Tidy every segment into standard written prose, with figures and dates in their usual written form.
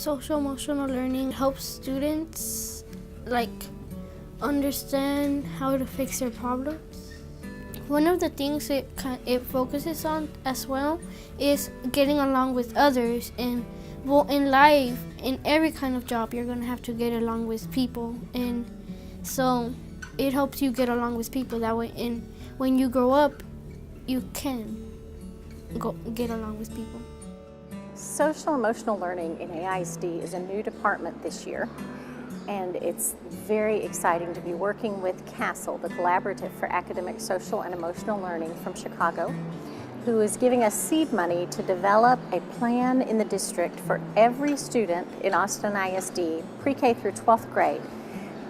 Social emotional learning helps students understand how to fix their problems. One of the things it focuses on as well is getting along with others, and in life, in every kind of job, you're gonna have to get along with people, and so it helps you get along with people that way, and when you grow up, you can get along with people. Social emotional learning in AISD is a new department this year, and it's very exciting to be working with CASEL, the Collaborative for Academic, Social, and Emotional Learning from Chicago, who is giving us seed money to develop a plan in the district for every student in Austin ISD, pre-K through 12th grade,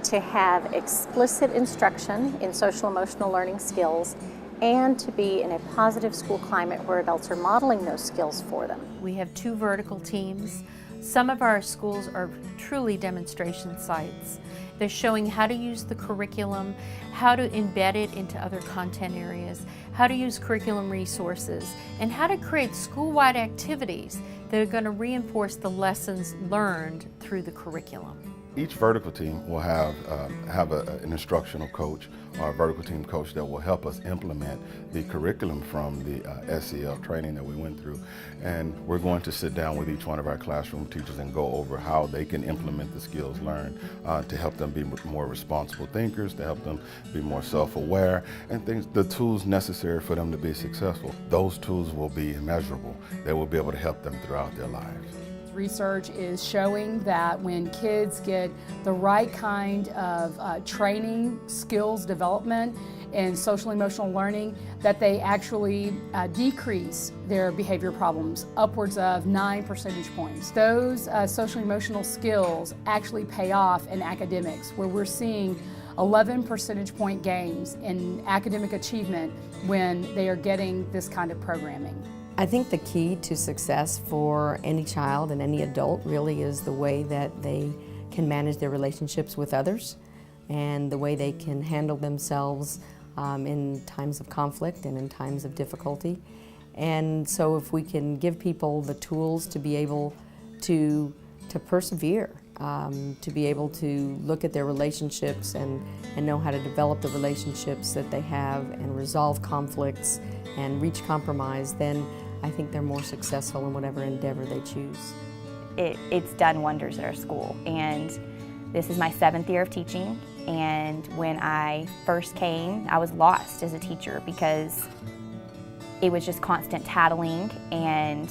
to have explicit instruction in social emotional learning skills and to be in a positive school climate where adults are modeling those skills for them. We have 2 vertical teams. Some of our schools are truly demonstration sites. They're showing how to use the curriculum, how to embed it into other content areas, how to use curriculum resources, and how to create school-wide activities that are going to reinforce the lessons learned through the curriculum. Each vertical team will have an instructional coach or a vertical team coach that will help us implement the curriculum from the SEL training that we went through. And we're going to sit down with each one of our classroom teachers and go over how they can implement the skills learned to help them be more responsible thinkers, to help them be more self-aware, and the tools necessary for them to be successful. Those tools will be measurable. They will be able to help them throughout their lives. Research is showing that when kids get the right kind of training, skills development, and social emotional learning, that they actually decrease their behavior problems upwards of 9 percentage points. Those social emotional skills actually pay off in academics, where we're seeing 11 percentage point gains in academic achievement when they are getting this kind of programming. I think the key to success for any child and any adult really is the way that they can manage their relationships with others and the way they can handle themselves in times of conflict and in times of difficulty. And so if we can give people the tools to be able to persevere, to be able to look at their relationships and know how to develop the relationships that they have and resolve conflicts and reach compromise, then I think they're more successful in whatever endeavor they choose. It's done wonders at our school, and this is my 7th year of teaching, and when I first came, I was lost as a teacher because it was just constant tattling and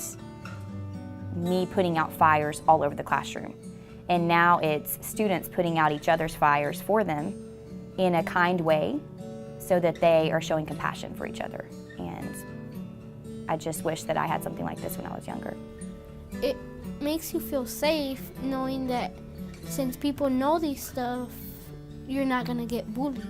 me putting out fires all over the classroom. And now it's students putting out each other's fires for them in a kind way so that they are showing compassion for each other. And I just wish that I had something like this when I was younger. It makes you feel safe knowing that since people know these stuff, you're not gonna get bullied.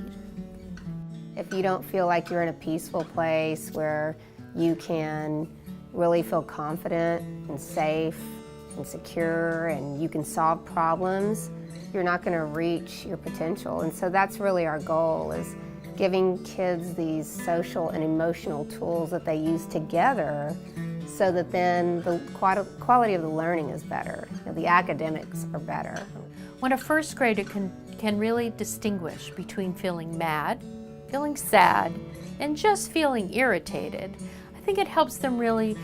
If you don't feel like you're in a peaceful place where you can really feel confident and safe and secure and you can solve problems, you're not gonna reach your potential. And so that's really our goal, is giving kids these social and emotional tools that they use together so that then the quality of the learning is better, the academics are better. When a first grader can really distinguish between feeling mad, feeling sad, and just feeling irritated, I think it helps them really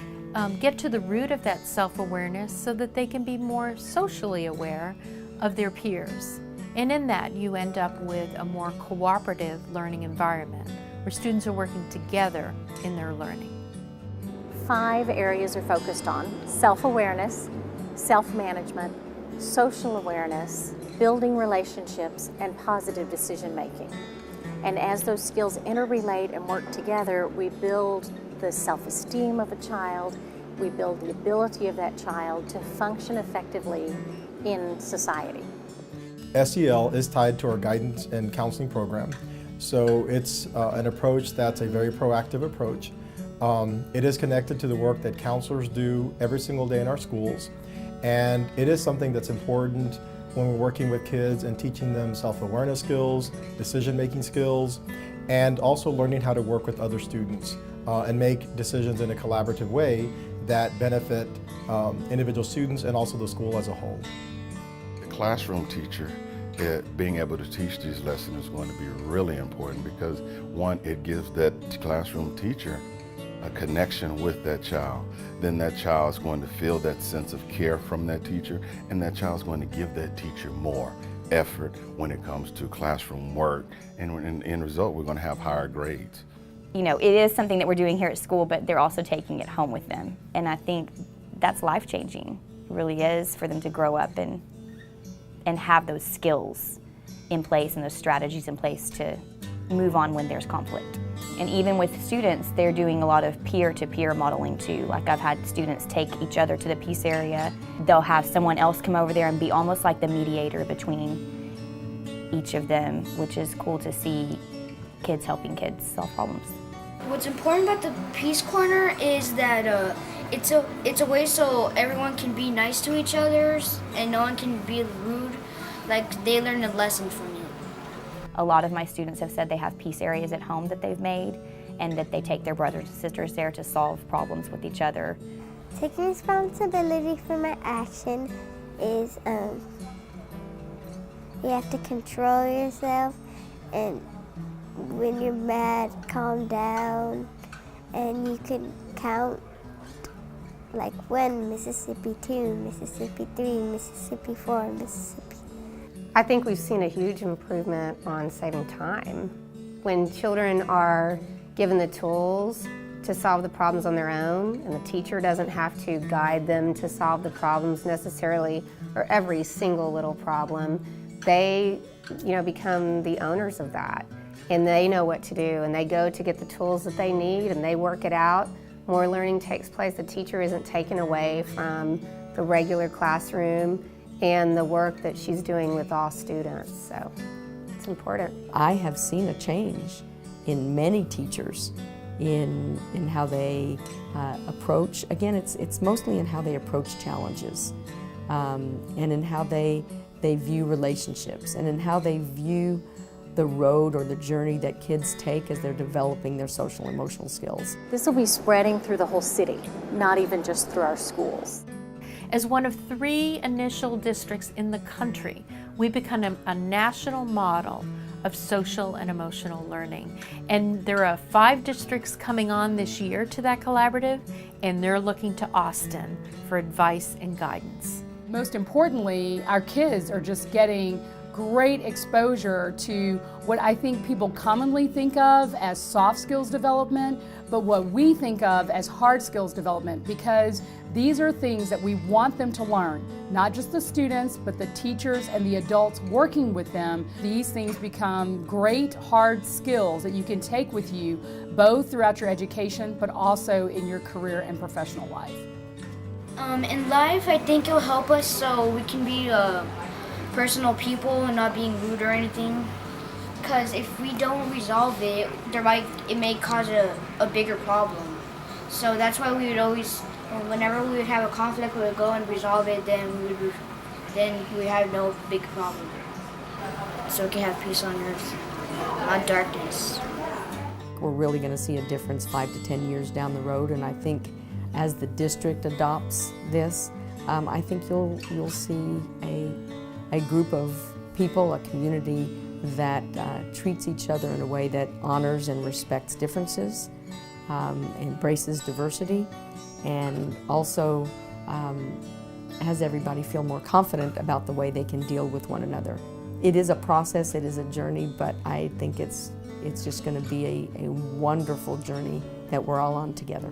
get to the root of that self-awareness so that they can be more socially aware of their peers. And in that, you end up with a more cooperative learning environment where students are working together in their learning. 5 areas are focused on: self-awareness, self-management, social awareness, building relationships, and positive decision-making. And as those skills interrelate and work together, we build the self-esteem of a child, we build the ability of that child to function effectively in society. SEL is tied to our guidance and counseling program. So it's an approach that's a very proactive approach. It is connected to the work that counselors do every single day in our schools. And it is something that's important when we're working with kids and teaching them self-awareness skills, decision-making skills, and also learning how to work with other students and make decisions in a collaborative way that benefit individual students and also the school as a whole. The classroom teacher, being able to teach these lessons is going to be really important because, one, it gives that classroom teacher a connection with that child. Then that child is going to feel that sense of care from that teacher, and that child is going to give that teacher more effort when it comes to classroom work, and in result we're going to have higher grades. You know, it is something that we're doing here at school, but they're also taking it home with them, and I think that's life-changing. It really is, for them to grow up and have those skills in place and those strategies in place to move on when there's conflict. And even with students, they're doing a lot of peer-to-peer modeling too. Like, I've had students take each other to the peace area. They'll have someone else come over there and be almost like the mediator between each of them, which is cool to see kids helping kids solve problems. What's important about the Peace Corner is that it's a way so everyone can be nice to each other and no one can be rude. Like, they learn a lesson from you. A lot of my students have said they have peace areas at home that they've made and that they take their brothers and sisters there to solve problems with each other. Taking responsibility for my action is you have to control yourself, and when you're mad, calm down, and you can count like 1, Mississippi 2, Mississippi 3, Mississippi 4, Mississippi. I think we've seen a huge improvement on saving time. When children are given the tools to solve the problems on their own, and the teacher doesn't have to guide them to solve the problems necessarily, or every single little problem, they become the owners of that. And they know what to do, and they go to get the tools that they need, and they work it out. More learning takes place. The teacher isn't taken away from the regular classroom and the work that she's doing with all students, so it's important. I have seen a change in many teachers in how they approach, again, it's mostly in how they approach challenges, and in how they view relationships, and in how they view the road or the journey that kids take as they're developing their social and emotional skills. This will be spreading through the whole city, not even just through our schools. As one of 3 initial districts in the country, we become a national model of social and emotional learning. And there are 5 districts coming on this year to that collaborative, and they're looking to Austin for advice and guidance. Most importantly, our kids are just getting great exposure to what I think people commonly think of as soft skills development, but what we think of as hard skills development, because these are things that we want them to learn, not just the students, but the teachers and the adults working with them. These things become great hard skills that you can take with you both throughout your education, but also in your career and professional life. In life, I think it'll help us so we can be personal people and not being rude or anything. Because if we don't resolve it, it may cause a bigger problem. So that's why we would always, whenever we would have a conflict, we would go and resolve it. Then we would have no big problem. So we can have peace on earth, not darkness. We're really going to see a difference 5 to 10 years down the road, and I think as the district adopts this, I think you'll see a group of people, a community that treats each other in a way that honors and respects differences, embraces diversity, and also has everybody feel more confident about the way they can deal with one another. It is a process, it is a journey, but I think it's just going to be a wonderful journey that we're all on together.